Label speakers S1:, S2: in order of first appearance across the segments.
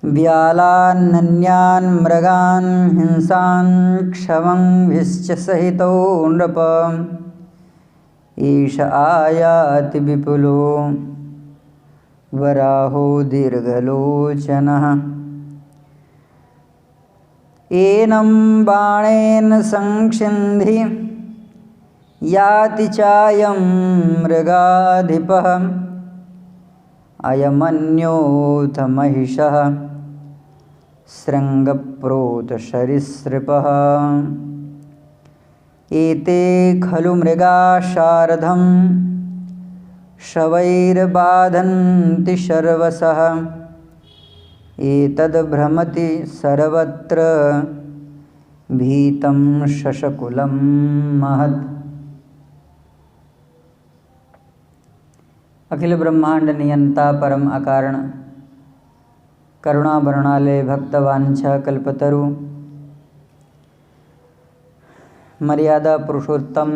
S1: व्यालान्नन्यान् मृगान् हिंसान् क्षमंभिश्च सहितो नृप ईश आयाति विपुलो वराहो दीर्घलोचनः एनं बाणेन संक्षिन्धि याति चायं मृगाधिपः अयमन्योऽथ महिषः शृङ्गप्रोतसरीसृपः एते खलु मृगा शार्धं शवैर्बाधन्ति शर्वसः एतद्भ्रमति सर्वत्र भीतं शशकुलं महत्। अखिल ब्रह्मांड नियंता परम अकारण करुणा वर्णालय भक्तवांछा कल्पतरु मर्यादा पुरुषोत्तम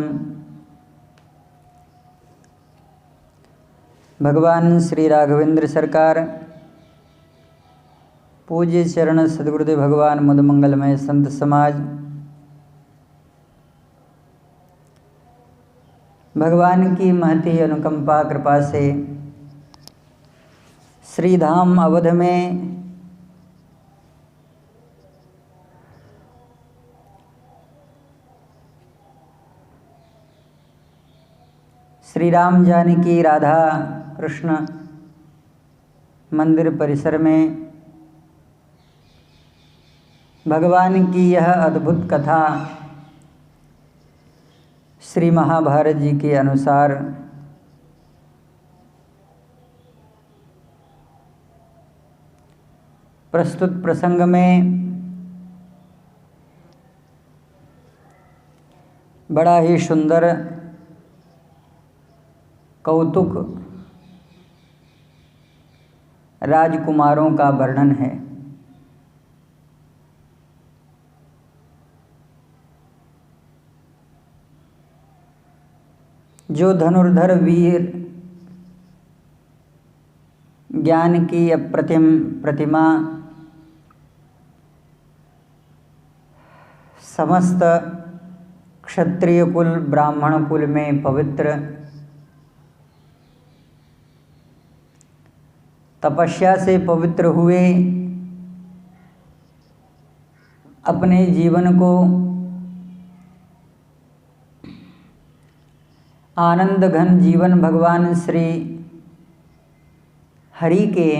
S1: भगवान श्री राघवेंद्र सरकार, पूज्य चरण सद्गुरुदेव भगवान मधुमंगलमय संत समाज, भगवान की महती अनुकंपा कृपा से श्री धाम अवध में श्री राम जानकी राधा कृष्ण मंदिर परिसर में भगवान की यह अद्भुत कथा श्री महाभारत जी के अनुसार प्रस्तुत प्रसंग में बड़ा ही सुंदर कौतुक राजकुमारों का वर्णन है। जो धनुर्धर वीर ज्ञान की अप्रतिम प्रतिमा समस्त क्षत्रिय कुल ब्राह्मण कुल में पवित्र तपस्या से पवित्र हुए अपने जीवन को आनंद घन जीवन भगवान श्री हरि के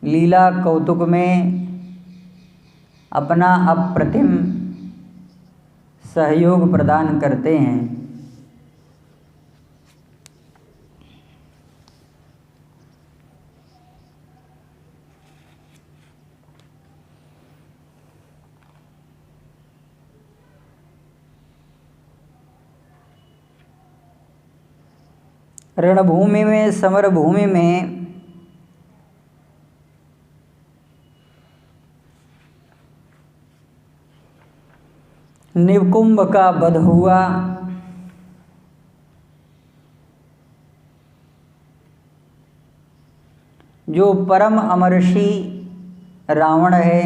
S1: लीला कौतुक में अपना अप्रतिम सहयोग प्रदान करते हैं। रणभूमि में समर भूमि में निकुंभ का वध हुआ। जो परम अमरषी रावण है,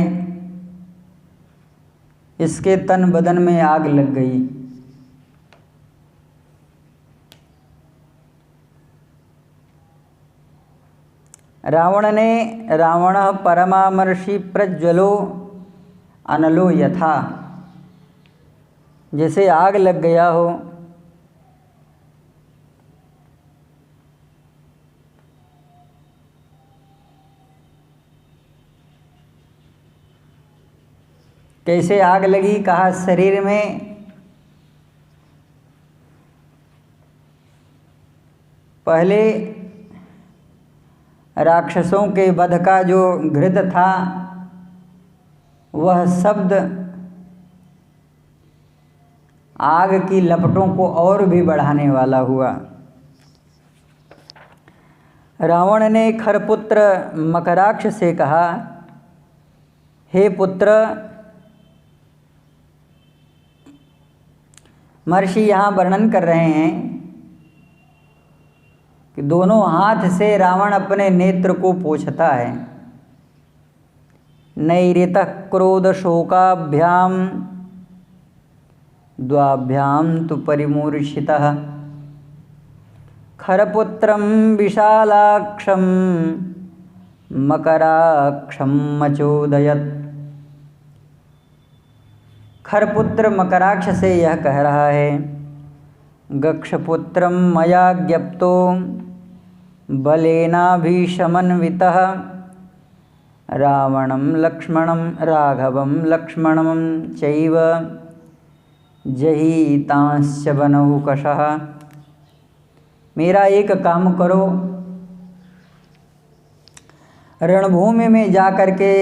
S1: इसके तन बदन में आग लग गई। रावण परमामर्षि प्रज्वलो अनलो यथा, जैसे आग लग गया हो। कैसे आग लगी? कहा शरीर में पहले राक्षसों के वध का जो घृत था, वह शब्द आग की लपटों को और भी बढ़ाने वाला हुआ। रावण ने खरपुत्र मकराक्ष से कहा, हे पुत्र, महर्षि यहाँ वर्णन कर रहे हैं कि दोनों हाथ से रावण अपने नेत्र को पोंछता है। नैरितः क्रोध शोकाभ्याम द्वाभ्याम तु परिमूर्छितः खरपुत्रं विशालाक्षं मकराक्षं मचोदयत्। खरपुत्र मकराक्ष से यह कह रहा है, गक्षपुत्रं मया ज्ञप्तो बलेनाभिशमन्वितः रावणं लक्ष्मणं राघवं लक्ष्मणं चैव जहीतांश्च वनौकशः। मेरा एक काम करो, रणभूमि में जाकर के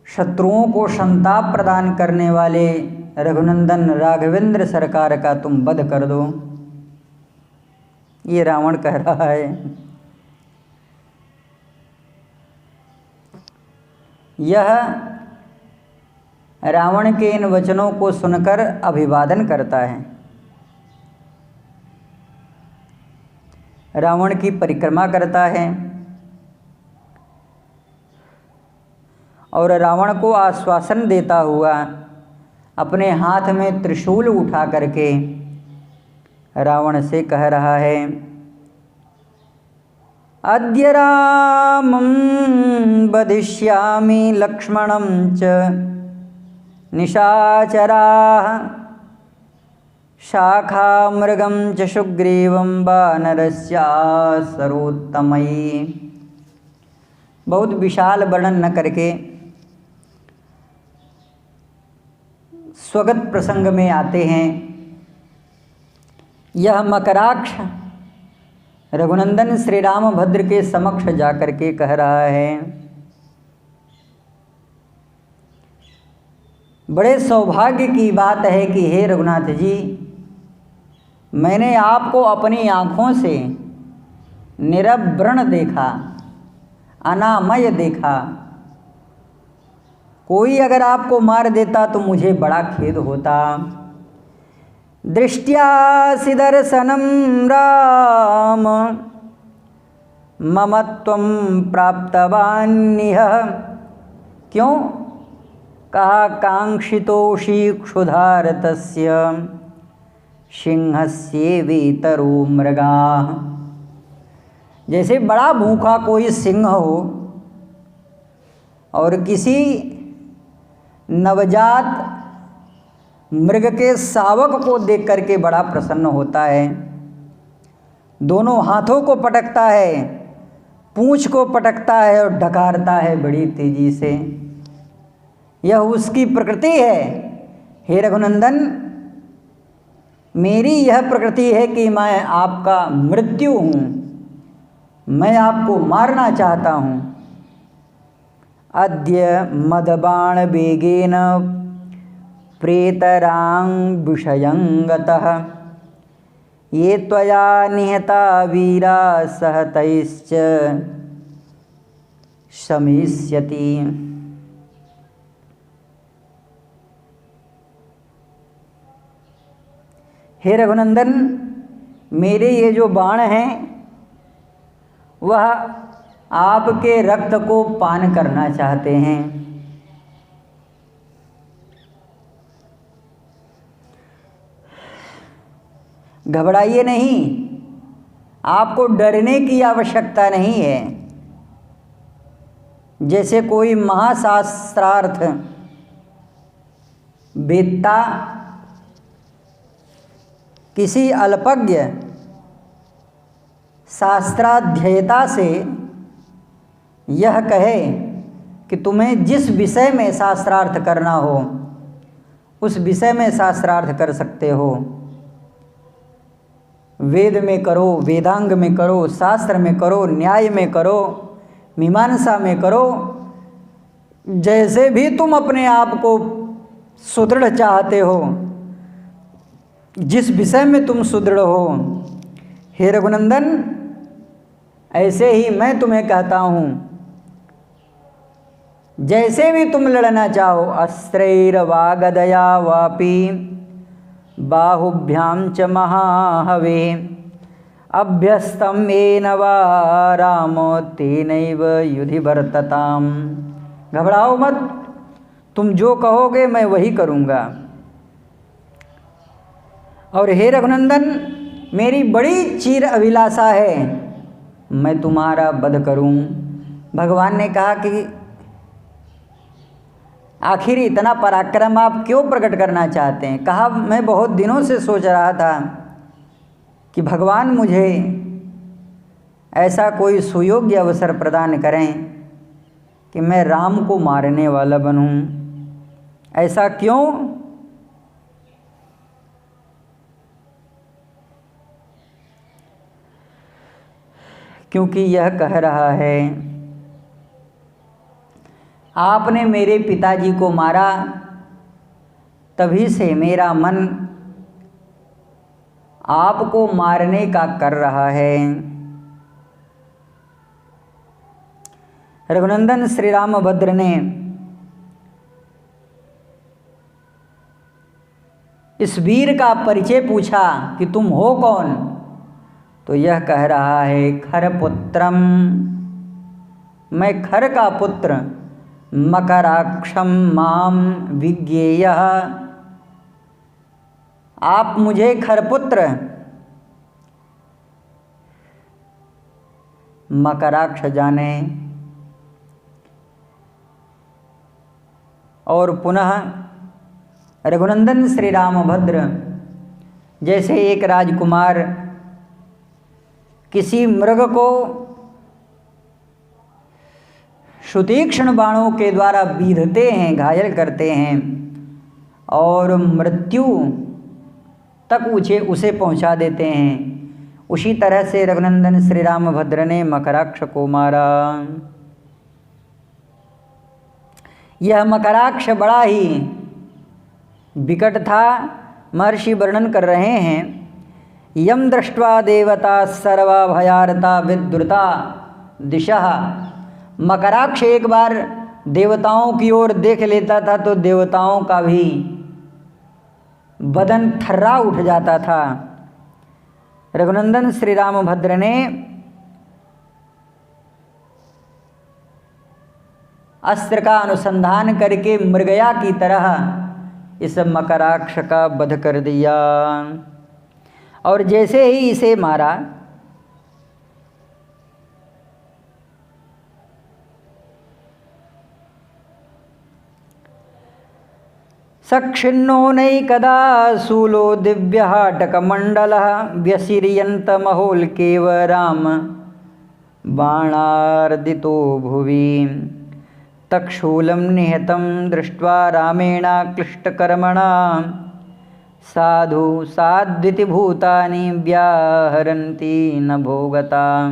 S1: शत्रुओं को संताप प्रदान करने वाले रघुनंदन राघवेंद्र सरकार का तुम वध कर दो। ये रावण कह रहा है। यह रावण के इन वचनों को सुनकर अभिवादन करता है। रावण की परिक्रमा करता है और रावण को आश्वासन देता हुआ अपने हाथ में त्रिशूल उठा करके रावण से कह रहा है, अद्य रामं वदिष्यामि लक्ष्मणं च निशाचराः शाखामृगं च सुग्रीवं वानरस्यासरोत्तमैः। बहुत विशाल वर्णन न करके स्वगत प्रसंग में आते हैं। यह मकराक्ष रघुनंदन श्री रामभद्र के समक्ष जाकर के कह रहा है, बड़े सौभाग्य की बात है कि हे रघुनाथ जी, मैंने आपको अपनी आँखों से निरव्रण देखा, अनामय देखा। कोई अगर आपको मार देता तो मुझे बड़ा खेद होता। दृष्ट्यासि दर्शनं राम मम त्वं प्राप्तवान्निह। क्यों? कहा कांक्षितोषि क्षुधारतस्य सिंहस्येवेतरो मृगाः। जैसे बड़ा भूखा कोई सिंह हो और किसी नवजात मृग के शावक को देख करके बड़ा प्रसन्न होता है, दोनों हाथों को पटकता है, पूंछ को पटकता है और ढकारता है बड़ी तेजी से। यह उसकी प्रकृति है। हे रघुनंदन, मेरी यह प्रकृति है कि मैं आपका मृत्यु हूँ, मैं आपको मारना चाहता हूँ। अद्य मदबाण वेगेन प्रेतरां विषयं गतः ये त्वया निहता वीरा सहतैश्च शमिष्यति। हे रघुनंदन, मेरे ये जो बाण हैं वह आपके रक्त को पान करना चाहते हैं। घबराइए नहीं, आपको डरने की आवश्यकता नहीं है। जैसे कोई महाशास्त्रार्थ वेत्ता किसी अल्पज्ञ शास्त्राध्येता से यह कहे कि तुम्हें जिस विषय में शास्त्रार्थ करना हो उस विषय में शास्त्रार्थ कर सकते हो। वेद में करो, वेदांग में करो, शास्त्र में करो, न्याय में करो, मीमांसा में करो, जैसे भी तुम अपने आप को सुदृढ़ चाहते हो, जिस विषय में तुम सुदृढ़ हो, हे रघुनंदन, ऐसे ही मैं तुम्हें कहता हूँ, जैसे भी तुम लड़ना चाहो, अस्त्रैर्वागदया वापि बाहुभ्यां च महाहवे अभ्यस्तं येन वा रामो तेनैव युधि वर्तताम। घबराओ मत, तुम जो कहोगे मैं वही करूँगा। और हे रघुनंदन, मेरी बड़ी चीर अभिलाषा है मैं तुम्हारा वध करूं। भगवान ने कहा कि आखिर इतना पराक्रम आप क्यों प्रकट करना चाहते हैं। कहा मैं बहुत दिनों से सोच रहा था कि भगवान मुझे ऐसा कोई सुयोग्य अवसर प्रदान करें कि मैं राम को मारने वाला बनूं। ऐसा क्यों? क्योंकि यह कह रहा है आपने मेरे पिताजी को मारा, तभी से मेरा मन आपको मारने का कर रहा है। रघुनंदन श्री रामभद्र ने इस वीर का परिचय पूछा कि तुम हो कौन, तो यह कह रहा है खरपुत्रम, मैं खर का पुत्र, मकराक्षम माम विज्ञेयः, आप मुझे खरपुत्र मकराक्ष जाने। और पुनः रघुनंदन श्री रामभद्र जैसे एक राजकुमार किसी मृग को सुतीक्ष्ण बाणों के द्वारा बीधते हैं, घायल करते हैं और मृत्यु तक उसे पहुंचा देते हैं, उसी तरह से रघुनंदन श्री रामभद्र ने मकराक्ष को मारा। यह मकराक्ष बड़ा ही विकट था। महर्षि वर्णन कर रहे हैं, यम दृष्ट्वा देवता सर्वा भयार्ता विद्रुता दिशा। मकराक्ष एक बार देवताओं की ओर देख लेता था तो देवताओं का भी बदन थर्रा उठ जाता था। रघुनंदन श्री रामभद्र ने अस्त्र का अनुसंधान करके मृगया की तरह इस मकराक्ष का वध कर दिया। और जैसे ही इसे मारा, सक्षिन्नो नैकदा शूलो दिव्यहाटकमण्डलः व्यसिर्यन्तमहोल्केव राम बाणार्दितो भुवि। तक्षूलं निहतं दृष्ट्वा रामेण क्लिष्टकर्मणा साधु साद्विति भूतानि व्याहरन्ति न भोगता।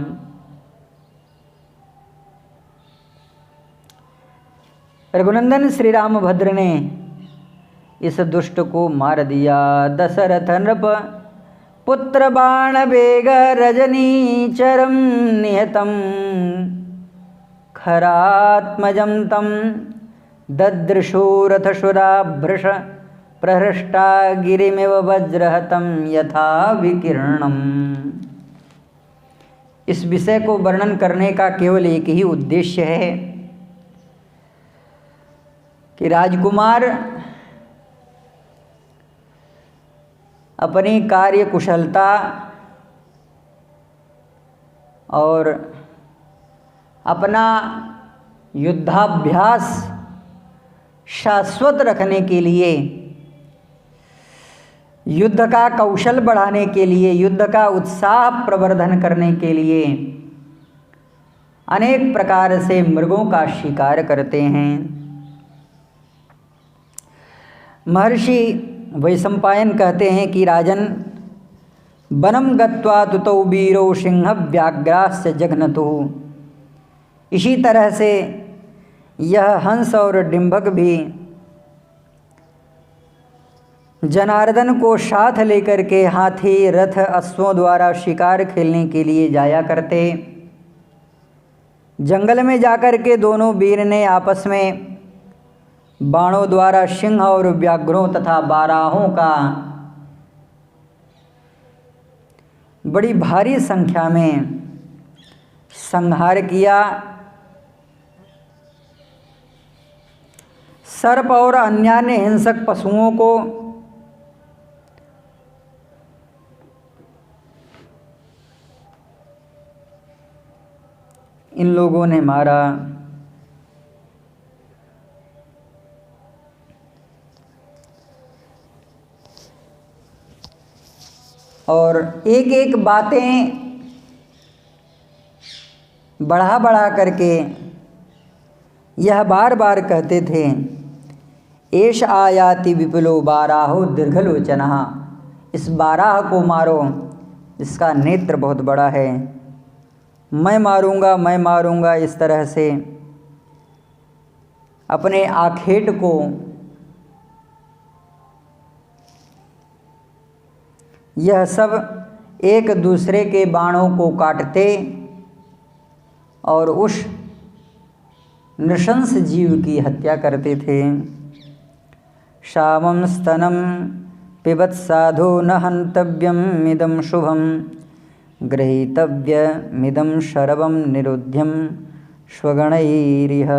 S1: रघुनंदन श्री रामभद्र ने इस दुष्ट को मार दिया। दशरथ नृप पुत्र बाण वेग रजनीचरम निहतम खरात्मजं तं ददृशूरथशुराभृश प्रहृष्टा गिरिमिव वज्रहतं यथा विकीर्णम्। इस विषय को वर्णन करने का केवल एक ही उद्देश्य है कि राजकुमार अपनी कार्य कुशलता और अपना युद्धाभ्यास शाश्वत रखने के लिए, युद्ध का कौशल बढ़ाने के लिए, युद्ध का उत्साह प्रवर्धन करने के लिए अनेक प्रकार से मृगों का शिकार करते हैं। महर्षि वैशंपायन कहते हैं कि राजन, वनम गत्वा तुतौ वीरो सिंह व्याघ्रास्य जघ्नतुः। इसी तरह से यह हंस और डिंभक भी जनार्दन को साथ लेकर के हाथी, रथ, अश्वों द्वारा शिकार खेलने के लिए जाया करते। जंगल में जाकर के दोनों वीर ने आपस में बाणों द्वारा सिंह और व्याघ्रों तथा बाराहों का बड़ी भारी संख्या में संहार किया। सर्प और अन्य हिंसक पशुओं को इन लोगों ने मारा। और एक एक बातें बढ़ा बढ़ा करके यह बार बार कहते थे, एष आयाति विपुलो बाराहो दीर्घलोचनः, इस बाराह को मारो, इसका नेत्र बहुत बड़ा है, मैं मारूंगा, इस तरह से अपने आखेट को यह सब एक दूसरे के बाणों को काटते और उस नृशंस जीव की हत्या करते थे। शामं स्तनं पिबत साधो न हन्तव्यम् इदं शुभं गृहीतव्यमिदं शरवं निरुध्यं स्वगणैरिह।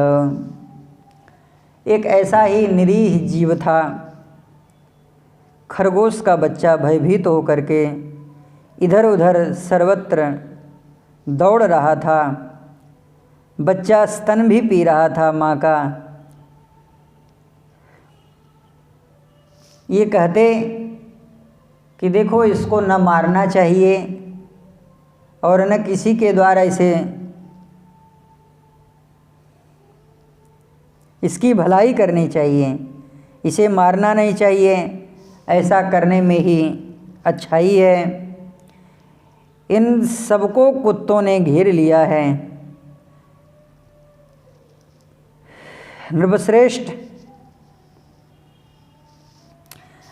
S1: एक ऐसा ही निरीह जीव था, खरगोश का बच्चा भयभीत होकर के इधर उधर सर्वत्र दौड़ रहा था। बच्चा स्तन भी पी रहा था माँ का। ये कहते कि देखो इसको न मारना चाहिए और न किसी के द्वारा इसकी भलाई करनी चाहिए, इसे मारना नहीं चाहिए, ऐसा करने में ही अच्छाई है। इन सबको कुत्तों ने घेर लिया है। नृपश्रेष्ठ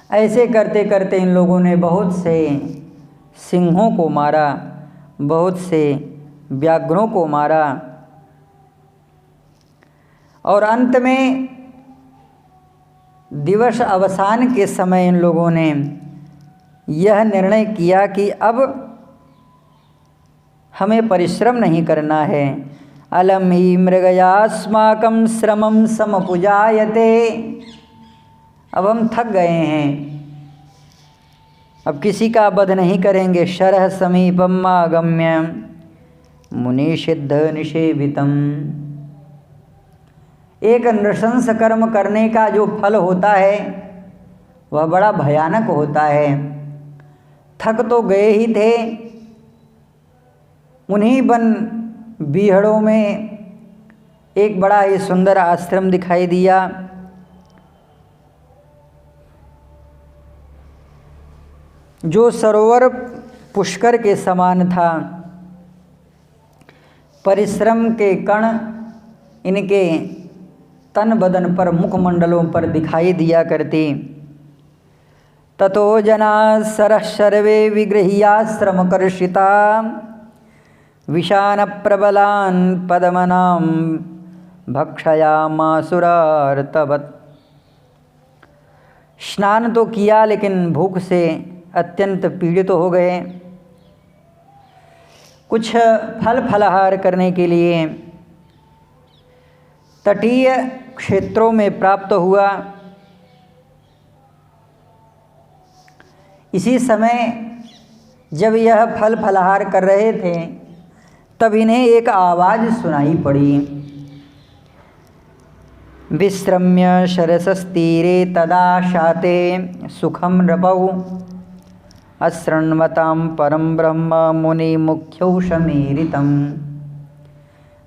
S1: ऐसे करते करते इन लोगों ने बहुत से सिंहों को मारा, बहुत से व्याघ्रों को मारा और अंत में दिवस अवसान के समय इन लोगों ने यह निर्णय किया कि अब हमें परिश्रम नहीं करना है। अलम ही मृगयास्माकं श्रमं समपुजायते, अब हम थक गए हैं, अब किसी का वध नहीं करेंगे। शरः समीपम आगम्य मुनिसिद्ध निषेवितम, एक नृशंस कर्म करने का जो फल होता है वह बड़ा भयानक होता है। थक तो गए ही थे, उन्हीं वन बीहड़ों में एक बड़ा ही सुंदर आश्रम दिखाई दिया। जो सरोवर पुष्कर के समान था। परिश्रम के कण इनके तन बदन पर, मुखमंडलों पर दिखाई दिया करती। ततो जना सरः सर्वे विगृह्याश्रमकर्षिता विषान प्रबलान् पद्मनां भक्षयामासुरार्तवत्। स्नान तो किया लेकिन भूख से अत्यंत पीड़ित हो गए। कुछ फल फलाहार करने के लिए तटीय क्षेत्रों में प्राप्त हुआ। इसी समय जब यह फल फलाहार कर रहे थे तब इन्हें एक आवाज़ सुनाई पड़ी। विश्रम्य शरसस्तीरे तदा शाते सुखम नृपौ अशृण्वतां परं ब्रह्म मुनि मुख्यौ समीरितम्।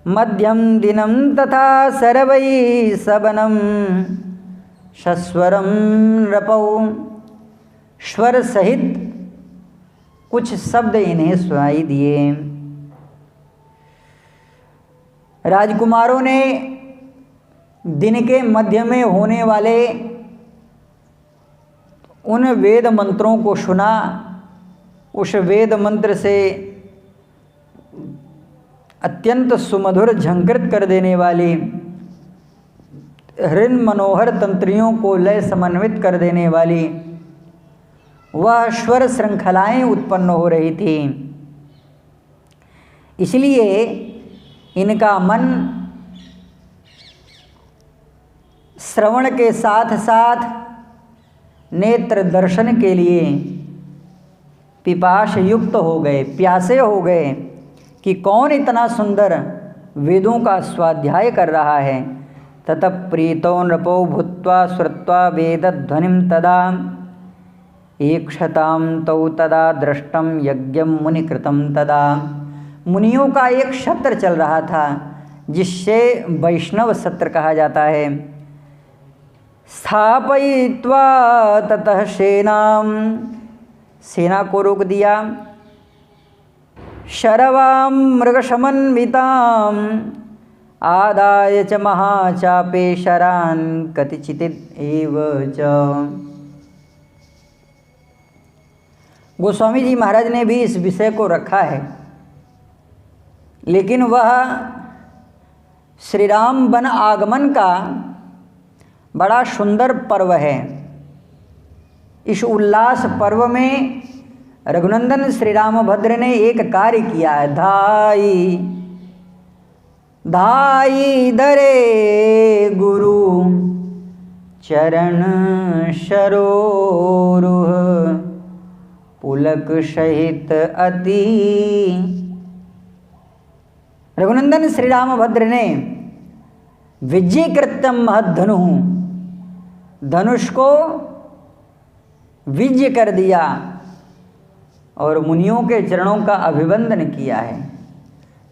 S1: मध्यम दिनं तथा सर्वैः सबनं सस्वरं नृपौ, स्वर सहित कुछ शब्द इन्हें सुनाई दिए। राजकुमारों ने दिन के मध्य में होने वाले उन वेद मंत्रों को सुना। उस वेद मंत्र से अत्यंत सुमधुर झंकृत कर देने वाली, हृन् मनोहर तंत्रियों को लय समन्वित कर देने वाली वह स्वर श्रृंखलाएं उत्पन्न हो रही थी। इसलिए इनका मन श्रवण के साथ साथ नेत्र दर्शन के लिए पिपाश युक्त हो गए, प्यासे हो गए कि कौन इतना सुंदर वेदों का स्वाध्याय कर रहा है। ततः प्रीतो नृपो भूत्वा श्रुत्वा वेदध्वनिं तदा एकक्षतां तौ तदा दृष्टं यज्ञं मुनिकृतं तदा। मुनियों का एक सत्र चल रहा था जिससे वैष्णव सत्र कहा जाता है। स्थापयित्वा ततः सेनां, सेना को रोक दिया। शरवां मृगसमन्वितां आदाय च महाचापे शरान् कतिचित् एव च। गोस्वामी जी महाराज ने भी इस विषय को रखा है, लेकिन वह श्री राम वन आगमन का बड़ा सुंदर पर्व है। इस उल्लास पर्व में रघुनंदन श्री रामभद्र ने एक कार्य किया है। धाई धाई धरे गुरु चरण सरोरुह पुलक सहित अति। रघुनंदन श्री रामभद्र ने विजयकृत्यम महद्धनु, धनुष को विजय कर दिया और मुनियों के चरणों का अभिवंदन किया है।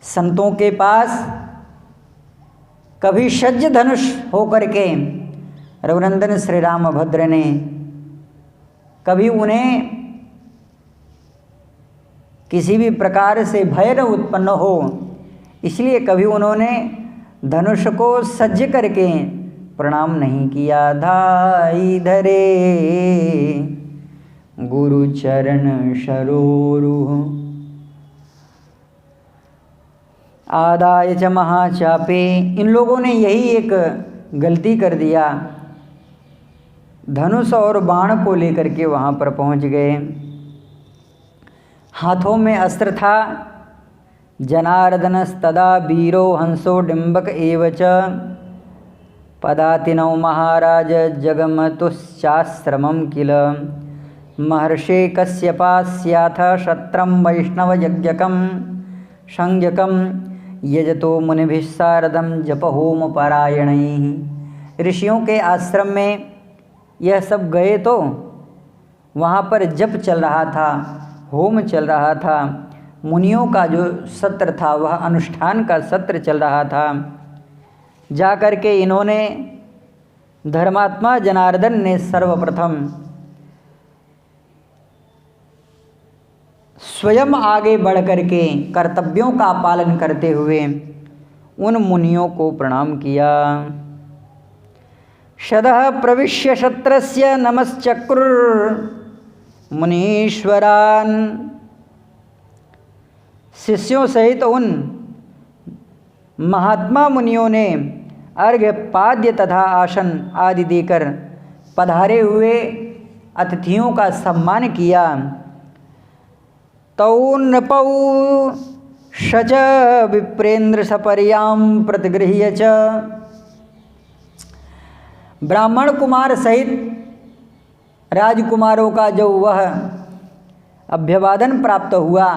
S1: संतों के पास कभी सज्ज धनुष होकर के रघुनंदन श्री रामभद्र ने कभी उन्हें किसी भी प्रकार से भय न उत्पन्न हो, इसलिए कभी उन्होंने धनुष को सज्ज करके प्रणाम नहीं किया। धाई धरे गुरु चरण सरोरुह आदाय च महाचापे। इन लोगों ने यही एक गलती कर दिया, धनुष और बाण को लेकर के वहाँ पर पहुँच गए। हाथों में अस्त्र था। जनार्दनस्तदा वीरो हंसो डिम्बक एव च पदातिनौ महाराज जगमतुश्चाश्रमं किल महर्षे कश्यपास्याथ शत्रं वैष्णवयज्ञकं संज्ञकं यजतो मुनिभिः सार्धं जपहोम पारायणैः। ऋषियों के आश्रम में यह सब गए तो वहाँ पर जप चल रहा था, होम चल रहा था, मुनियों का जो सत्र था वह अनुष्ठान का सत्र चल रहा था। जा कर के इन्होंने धर्मात्मा जनार्दन ने सर्वप्रथम स्वयं आगे बढ़ कर के कर्तव्यों का पालन करते हुए उन मुनियों को प्रणाम किया। शदः प्रविश्य शत्रस्य नमश्चक्रुर् मुनीश्वरान्। शिष्यों सहित उन महात्मा मुनियों ने अर्घ्य पाद्य तथा आसन आदि देकर पधारे हुए अतिथियों का सम्मान किया। तौ नृपौ शच विप्रेन्द्र सपर्यां प्रतिगृह्य च। ब्राह्मण कुमार सहित राजकुमारों का जो वह अभ्यवादन प्राप्त हुआ,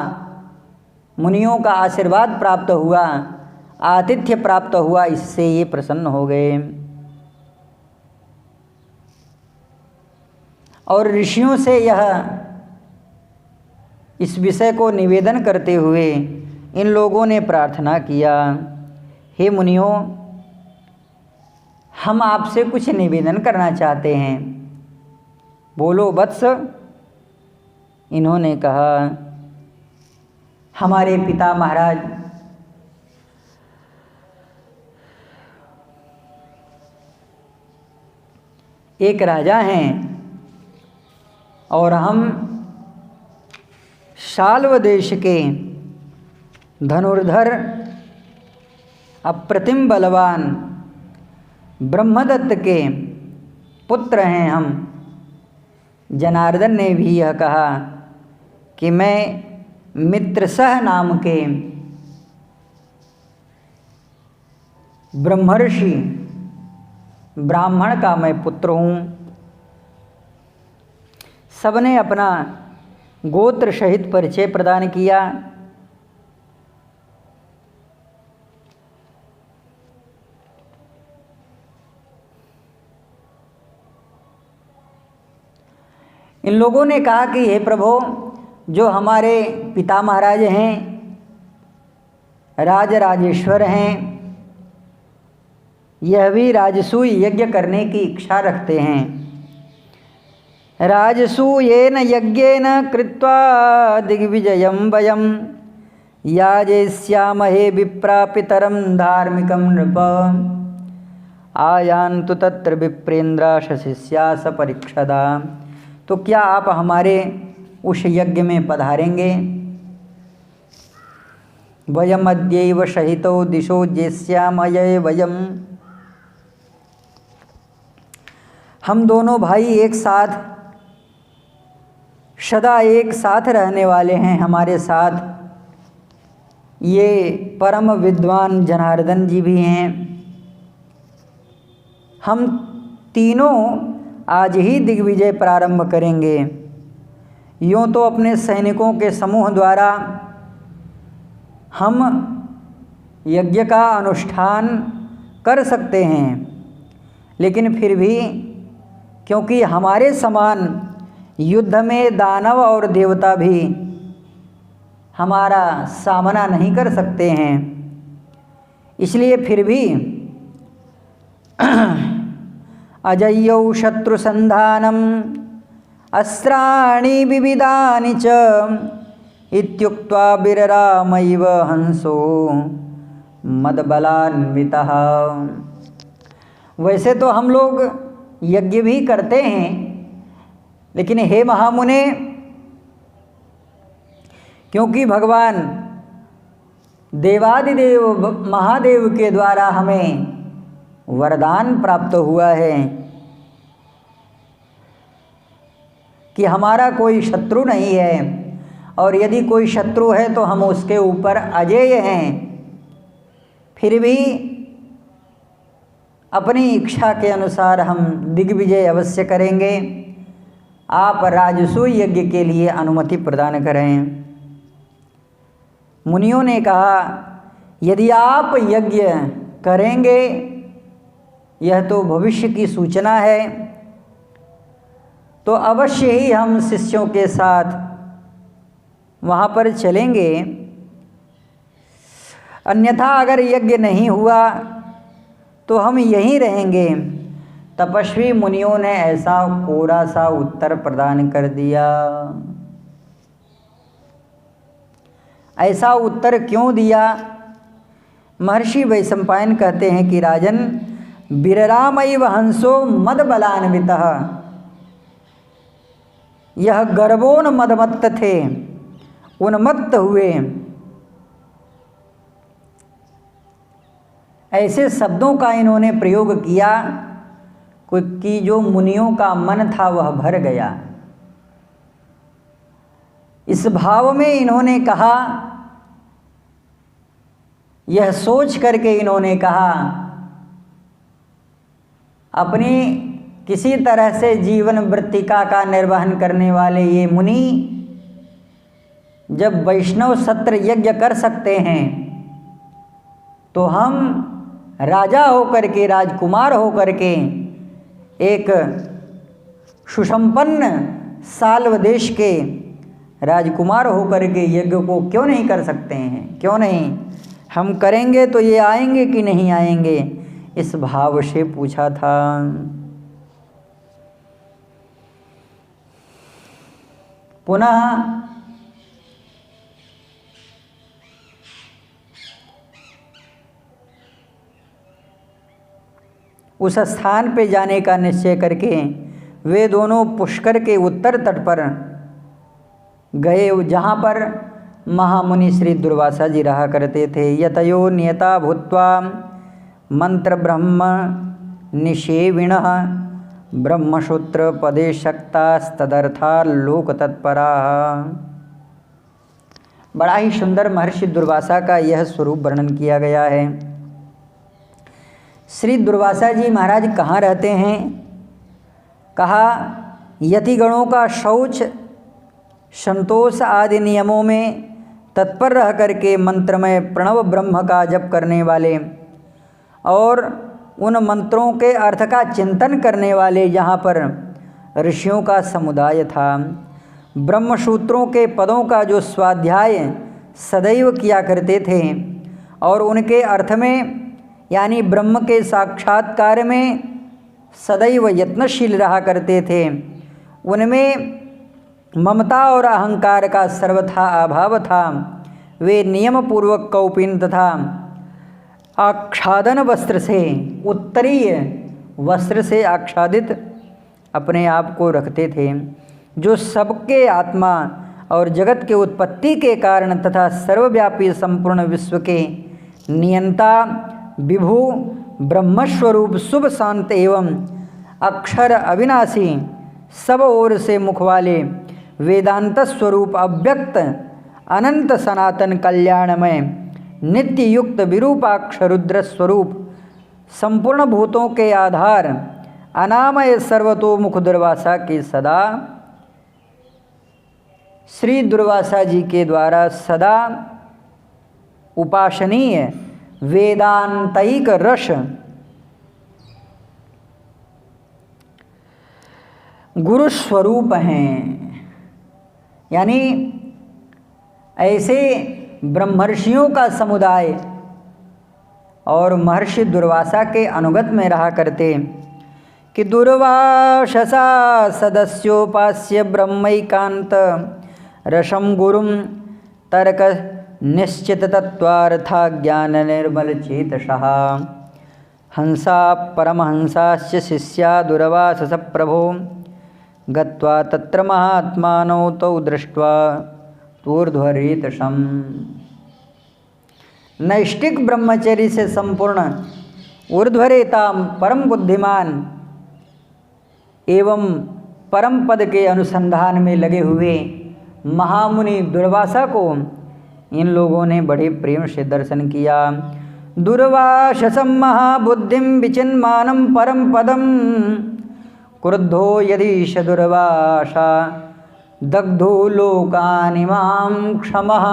S1: मुनियों का आशीर्वाद प्राप्त हुआ, आतिथ्य प्राप्त हुआ, इससे ये प्रसन्न हो गए। और ऋषियों से यह इस विषय को निवेदन करते हुए इन लोगों ने प्रार्थना किया, हे मुनियों, हम आपसे कुछ निवेदन करना चाहते हैं। बोलो वत्स। इन्होंने कहा, हमारे पिता महाराज एक राजा हैं और हम शाल्व देश के धनुर्धर अप्रतिम बलवान ब्रह्मदत्त के पुत्र हैं हम। जनार्दन ने भी यह कहा कि मैं मित्रसह नाम के ब्रह्मर्षि ब्राह्मण का मैं पुत्र हूँ। सबने अपना गोत्र सहित परिचय प्रदान किया। इन लोगों ने कहा कि हे प्रभु, जो हमारे पिता महाराज हैं, राजराजेश्वर हैं, यह भी राजसूय यज्ञ करने की इच्छा रखते हैं। राजसूयेन यज्ञेन कृत्वा दिग्विजयं वयं याजयिष्यामहे विप्रापितरं धार्मिकं नृप। आयान्तु तत्र विप्रेन्द्रा शिष्या सपरीक्षदा। तो क्या आप हमारे उस यज्ञ में पधारेंगे? वयमद्यैव सहितो दिशो जेष्यामये वयम्। हम दोनों भाई एक साथ सदा एक साथ रहने वाले हैं। हमारे साथ ये परम विद्वान जनार्दन जी भी हैं। हम तीनों आज ही दिग्विजय प्रारंभ करेंगे। यूँ तो अपने सैनिकों के समूह द्वारा हम यज्ञ का अनुष्ठान कर सकते हैं, लेकिन फिर भी क्योंकि हमारे समान युद्ध में दानव और देवता भी हमारा सामना नहीं कर सकते हैं, इसलिए फिर भी अजय्यौ शत्रुसन्धानम् अस्त्राणि विविधानि च इत्युक्त्वा बिररामैव हंसो मदबलान्वितः। वैसे तो हम लोग यज्ञ भी करते हैं, लेकिन हे महामुने, क्योंकि भगवान देवादिदेव महादेव के द्वारा हमें वरदान प्राप्त हुआ है कि हमारा कोई शत्रु नहीं है, और यदि कोई शत्रु है तो हम उसके ऊपर अजेय हैं। फिर भी अपनी इच्छा के अनुसार हम दिग्विजय अवश्य करेंगे। आप राजसूय यज्ञ के लिए अनुमति प्रदान करें। मुनियों ने कहा, यदि आप यज्ञ करेंगे, यह तो भविष्य की सूचना है, तो अवश्य ही हम शिष्यों के साथ वहाँ पर चलेंगे। अन्यथा अगर यज्ञ नहीं हुआ तो हम यहीं रहेंगे। तपस्वी मुनियों ने ऐसा कोरा सा उत्तर प्रदान कर दिया। ऐसा उत्तर क्यों दिया? महर्षि वैशंपायन कहते हैं कि राजन, बिररामैव हंसो मदबलान्वितः। यह गर्वोन्मदमत्त थे, उन्मत्त हुए। ऐसे शब्दों का इन्होंने प्रयोग किया कि जो मुनियों का मन था वह भर गया। इस भाव में इन्होंने कहा, यह सोच करके इन्होंने कहा, अपनी किसी तरह से जीवन वृत्तिका का निर्वहन करने वाले ये मुनि जब वैष्णव सत्र यज्ञ कर सकते हैं, तो हम राजा होकर के, राजकुमार होकर के, एक सुसंपन्न साल्व देश के राजकुमार होकर के यज्ञ को क्यों नहीं कर सकते हैं? क्यों नहीं? हम करेंगे तो ये आएंगे कि नहीं आएंगे? इस भाव से पूछा था। पुनः उस स्थान पे जाने का निश्चय करके वे दोनों पुष्कर के उत्तर तट पर गए, जहाँ पर महामुनि श्री दुर्वासा जी रहा करते थे। यतयो नियता भूत्वा मंत्र ब्रह्म निषेविणः ब्रह्मसूत्र पदे शक्तास्तदर्था लोक तत्परा। बड़ा ही सुंदर महर्षि दुर्वासा का यह स्वरूप वर्णन किया गया है। श्री दुर्वासा जी महाराज कहाँ रहते हैं? कहा यतिगणों का शौच संतोष आदि नियमों में तत्पर रह करके मंत्रमय प्रणव ब्रह्म का जप करने वाले और उन मंत्रों के अर्थ का चिंतन करने वाले यहाँ पर ऋषियों का समुदाय था। ब्रह्मसूत्रों के पदों का जो स्वाध्याय सदैव किया करते थे और उनके अर्थ में यानी ब्रह्म के साक्षात्कार में सदैव यत्नशील रहा करते थे, उनमें ममता और अहंकार का सर्वथा अभाव था। वे नियम पूर्वक कौपीन तथा आच्छादन वस्त्र से, उत्तरीय वस्त्र से आच्छादित अपने आप को रखते थे, जो सबके आत्मा और जगत के उत्पत्ति के कारण तथा सर्वव्यापी संपूर्ण विश्व के नियंता विभु ब्रह्मस्वरूप शुभ शांत एवं अक्षर अविनाशी सब ओर से मुख वाले वेदांत स्वरूप अव्यक्त अनंत सनातन कल्याणमय नित्य युक्त विरूपाक्ष रुद्र स्वरूप संपूर्ण भूतों के आधार अनामय सर्वतोमुख दुर्वासा के सदा श्री दुर्वासा जी के द्वारा सदा उपासनीय वेदांतिक रस गुरु स्वरूप हैं। यानी ऐसे ब्रह्मर्षियों का समुदाय और महर्षि दुर्वासा के अनुगत में रहा करते कि दुर्वाससा सदस्योपास्य ब्रह्मैकांत रसम गुरुम तर्क निश्चित तत्वार्था ज्ञान निर्मल चेतसः हंसा परमहंसाश्च शिष्या दुर्वासस प्रभो गत्वा तत्र महात्मानौ तौ दृष्ट्वा तूर्ध्वरेतसम्। नैष्टिक ब्रह्मचर्य से संपूर्ण ऊर्ध्वरेता परम बुद्धिमान एवं परम पद के अनुसंधान में लगे हुए महामुनि दुर्वासा को इन लोगों ने बड़े प्रेम से दर्शन किया। दुर्वाससं महाबुद्धिं विचिन्मानं परम पदम क्रुद्धो यदीश दुर्वासा दग्धो लोकानिमां क्षमः।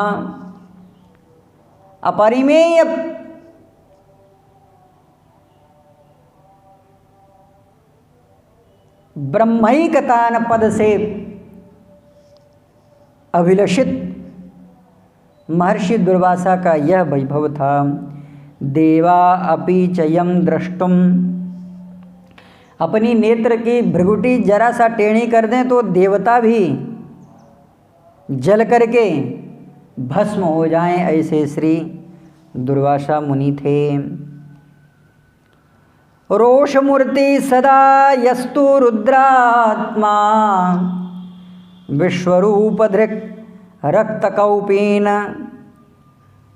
S1: अपरिमेय ब्रह्मैकतान पद से अभिलषित महर्षि दुर्वासा का यह वैभव था। देवा अपि च यं द्रष्टुम, अपनी नेत्र की भृगुटी जरा सा टेढ़ी कर दें तो देवता भी जल करके भस्म हो जाएं, ऐसे श्री दुर्वासा मुनि थे। रोषमूर्ति सदा यस्तु रुद्रात्मा विश्वरूप धृक् रक्तकौपीन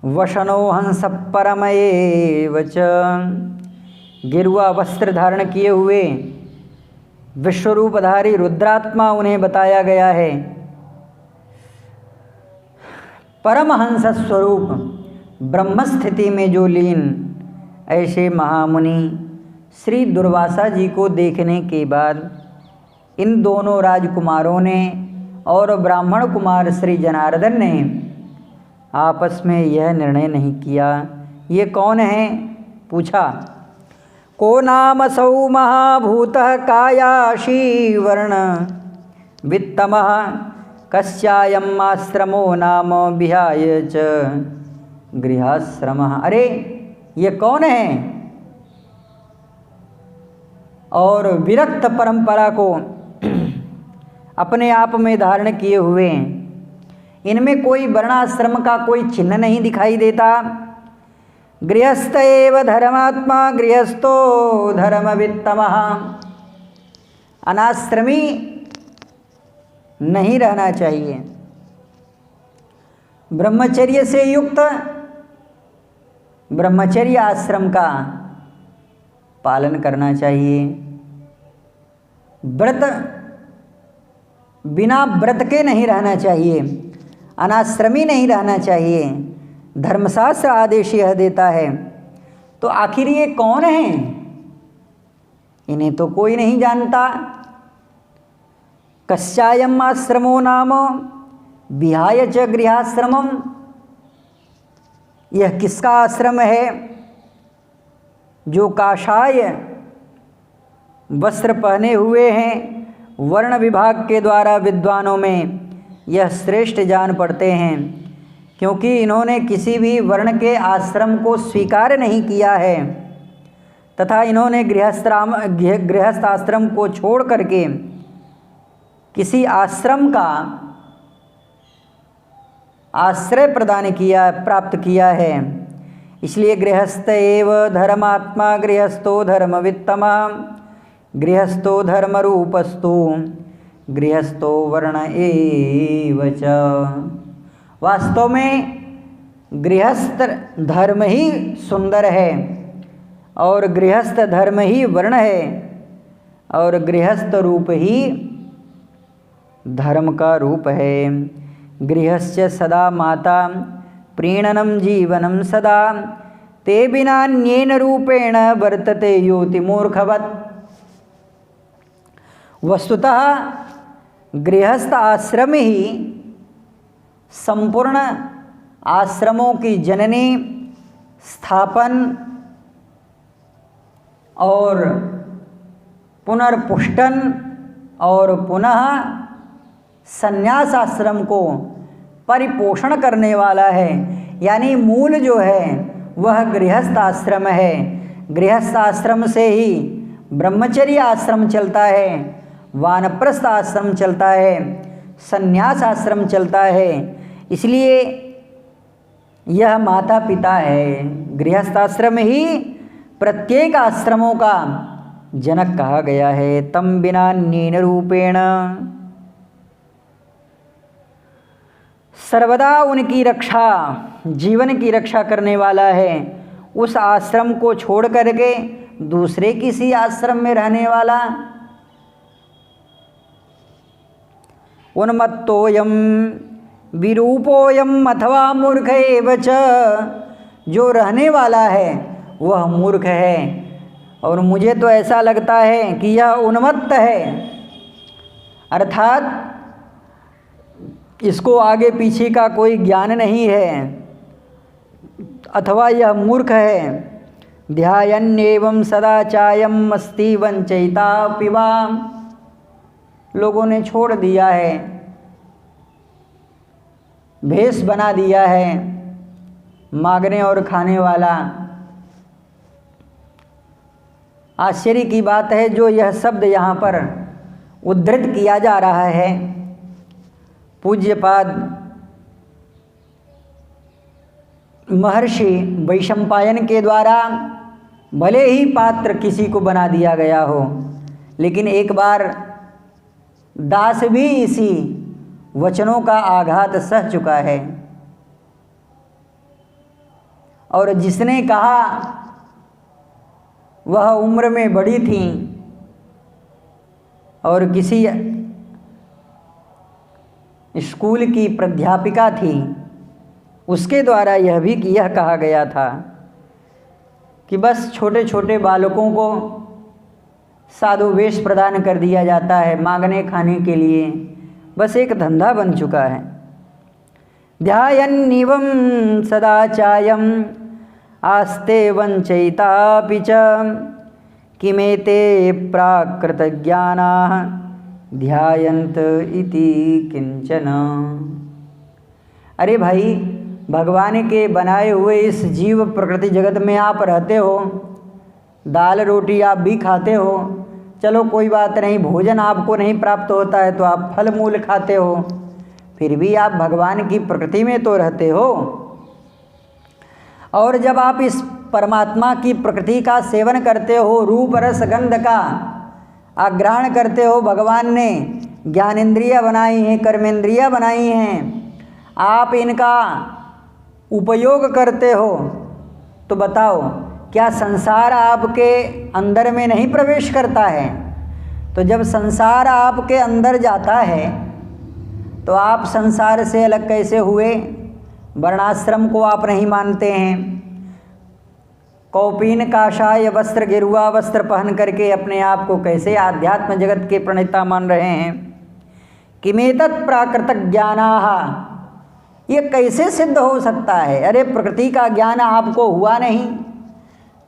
S1: वशनो हंस परमएव च। गिरुआ वस्त्र धारण किए हुए विश्वरूपधारी रुद्रात्मा उन्हें बताया गया है। परमहंस स्वरूप ब्रह्म स्थिति में जो लीन ऐसे महामुनि श्री दुर्वासा जी को देखने के बाद इन दोनों राजकुमारों ने और ब्राह्मण कुमार श्री जनार्दन ने आपस में यह निर्णय नहीं किया, ये कौन है? पूछा। को नाम सौ महाभूतः कायाशी वर्ण वित्तमः कस्यायम् आश्रमो नाम विहाय च गृहाश्रमः। अरे ये कौन है? और विरक्त परंपरा को अपने आप में धारण किए हुए, इनमें कोई वर्णाश्रम का कोई चिन्ह नहीं दिखाई देता। गृहस्थ एव धर्मात्मा गृहस्थो धर्मवित्तमः। अनाश्रमी नहीं रहना चाहिए, ब्रह्मचर्य से युक्त ब्रह्मचर्य आश्रम का पालन करना चाहिए। व्रत बिना व्रत के नहीं रहना चाहिए, अनाश्रमी नहीं रहना चाहिए, धर्मशास्त्र आदेश यह देता है। तो आखिर ये कौन है? इन्हें तो कोई नहीं जानता। कस्यायम आश्रमो नाम विहाय च गृहाश्रमम, यह किसका आश्रम है जो काषाय वस्त्र पहने हुए हैं। वर्ण विभाग के द्वारा विद्वानों में यह श्रेष्ठ जान पड़ते हैं, क्योंकि इन्होंने किसी भी वर्ण के आश्रम को स्वीकार नहीं किया है तथा इन्होंने गृहस्थ आश्रम को छोड़ करके किसी आश्रम का आश्रय प्रदान किया, प्राप्त किया है। इसलिए गृहस्थ एव धर्मात्मा गृहस्थो धर्मवित्तमा गृहस्थो धर्मरूपस्तु गृहस्थो वर्ण एव च। वास्तव में गृहस्थ धर्म ही सुंदर है और गृहस्थ धर्म ही वर्ण है और गृहस्थ रूप ही धर्म का रूप है। गृहस्य सदा माता प्रीणनम जीवनम सदा ते बिनान्येन रूपेण वर्तते योति मूर्खवत्। वस्तुतः गृहस्थ आश्रम ही संपूर्ण आश्रमों की जननी, स्थापन और पुनर्पुष्टन और पुनः संन्यास आश्रम को परिपोषण करने वाला है। यानी मूल जो है वह गृहस्थ आश्रम है। गृहस्थ आश्रम से ही ब्रह्मचर्य आश्रम चलता है, वानप्रस्थ आश्रम चलता है, संन्यास आश्रम चलता है। इसलिए यह माता पिता है। गृहस्थ आश्रम ही प्रत्येक आश्रमों का जनक कहा गया है। तम बिनान्येन रूपेण, सर्वदा उनकी रक्षा, जीवन की रक्षा करने वाला है। उस आश्रम को छोड़ करके दूसरे किसी आश्रम में रहने वाला उन्मत्तोयम विरूपोयम अथवा मूर्ख एव च, जो रहने वाला है वह मूर्ख है। और मुझे तो ऐसा लगता है कि यह उन्मत्त है, अर्थात इसको आगे पीछे का कोई ज्ञान नहीं है, अथवा यह मूर्ख है। ध्यायन्नेवं सदा चायं मस्ति वंचयिता पिवा, लोगों ने छोड़ दिया है, भेष बना दिया है मांगने और खाने वाला। आश्चर्य की बात है जो यह शब्द यहाँ पर उद्धृत किया जा रहा है पूज्यपाद महर्षि वैशंपायन के द्वारा, भले ही पात्र किसी को बना दिया गया हो, लेकिन एक बार दास भी इसी वचनों का आघात सह चुका है। और जिसने कहा वह उम्र में बड़ी थी और किसी स्कूल की प्राध्यापिका थी, उसके द्वारा यह कहा गया था कि बस छोटे छोटे बालकों को साधु वेश प्रदान कर दिया जाता है मांगने खाने के लिए, बस एक धंधा बन चुका है। ध्यायन्निवं सदा चायं आस्ते वंचयितापि च किमेते प्राकृतज्ञानाः ध्यायन्त इति किंचन। अरे भाई, भगवान के बनाए हुए इस जीव प्रकृति जगत में आप रहते हो, दाल रोटी आप भी खाते हो, चलो कोई बात नहीं, भोजन आपको नहीं प्राप्त होता है तो आप फल मूल खाते हो, फिर भी आप भगवान की प्रकृति में तो रहते हो। और जब आप इस परमात्मा की प्रकृति का सेवन करते हो, रूप रस गंध का आग्रहण करते हो, भगवान ने ज्ञानेंद्रिय बनाई हैं, कर्मेंद्रिय बनाई हैं, आप इनका उपयोग करते हो, तो बताओ क्या संसार आपके अंदर में नहीं प्रवेश करता है? तो जब संसार आपके अंदर जाता है तो आप संसार से अलग कैसे हुए? वर्णाश्रम को आप नहीं मानते हैं, कौपीन काषाय वस्त्र गेरुआ वस्त्र पहन करके अपने आप को कैसे आध्यात्म जगत के प्रणेता मान रहे हैं। किमेतत् प्राकृतिक ज्ञानाः, ये कैसे सिद्ध हो सकता है। अरे प्रकृति का ज्ञान आपको हुआ नहीं,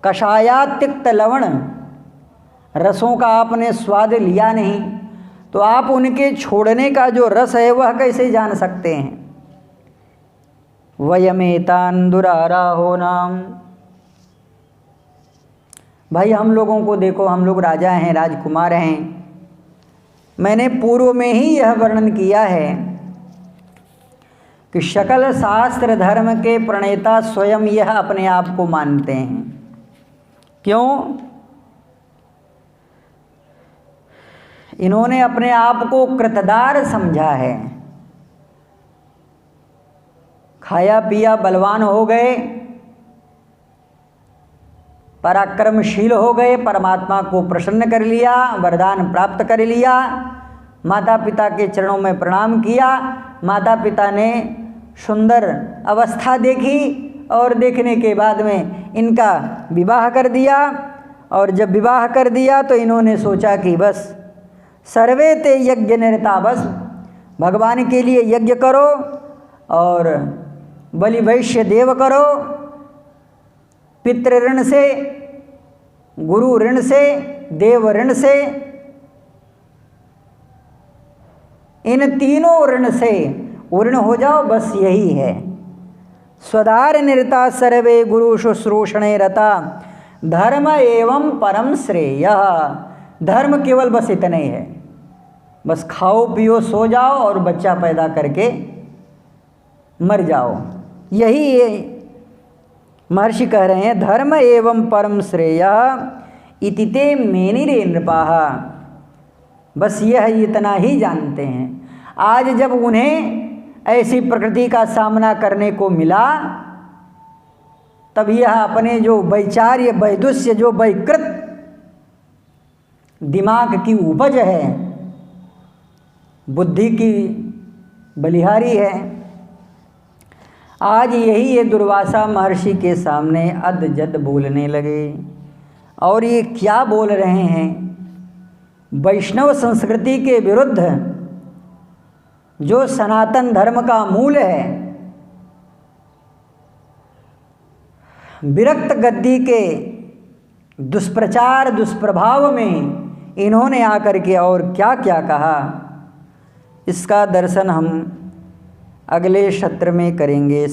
S1: कषायात् तिक्त लवण रसों का आपने स्वाद लिया नहीं, तो आप उनके छोड़ने का जो रस है वह कैसे जान सकते हैं। वयमेतान् दुराराहो नाम, भाई हम लोगों को देखो, हम लोग राजा हैं, राजकुमार हैं। मैंने पूर्व में ही यह वर्णन किया है कि सकल शास्त्र धर्म के प्रणेता स्वयं यह अपने आप को मानते हैं। क्यों? इन्होंने अपने आप को कृतदार समझा है। खाया पिया बलवान हो गए, पराक्रमशील हो गए, परमात्मा को प्रसन्न कर लिया, वरदान प्राप्त कर लिया, माता पिता के चरणों में प्रणाम किया, माता पिता ने सुंदर अवस्था देखी और देखने के बाद में इनका विवाह कर दिया। और जब विवाह कर दिया तो इन्होंने सोचा कि बस सर्वे ते यज्ञ निरता, बस भगवान के लिए यज्ञ करो और बलि वैश्य देव करो, पितृ ऋण से, गुरु ऋण से, देव ऋण से, इन तीनों ऋण से ऋण हो जाओ, बस यही है। स्वधार निरता सर्वे गुरु शुश्रूषणे रता, धर्म एवं परम श्रेय। धर्म केवल बस इतने ही है, बस खाओ पियो सो जाओ और बच्चा पैदा करके मर जाओ, यही है। महर्षि कह रहे हैं धर्म एवं परम श्रेय इति ते मेनिरे नृपाः, बस यह इतना ही जानते हैं। आज जब उन्हें ऐसी प्रकृति का सामना करने को मिला, तब यह अपने जो वैचार्य वैदुष्य, जो वैकृत दिमाग की उपज है, बुद्धि की बलिहारी है, आज यही ये दुर्वासा महर्षि के सामने अधजद बोलने लगे। और ये क्या बोल रहे हैं? वैष्णव संस्कृति के विरुद्ध, जो सनातन धर्म का मूल है, विरक्त गद्दी के दुष्प्रचार दुष्प्रभाव में इन्होंने आकर के और क्या क्या कहा, इसका दर्शन हम अगले सत्र में करेंगे।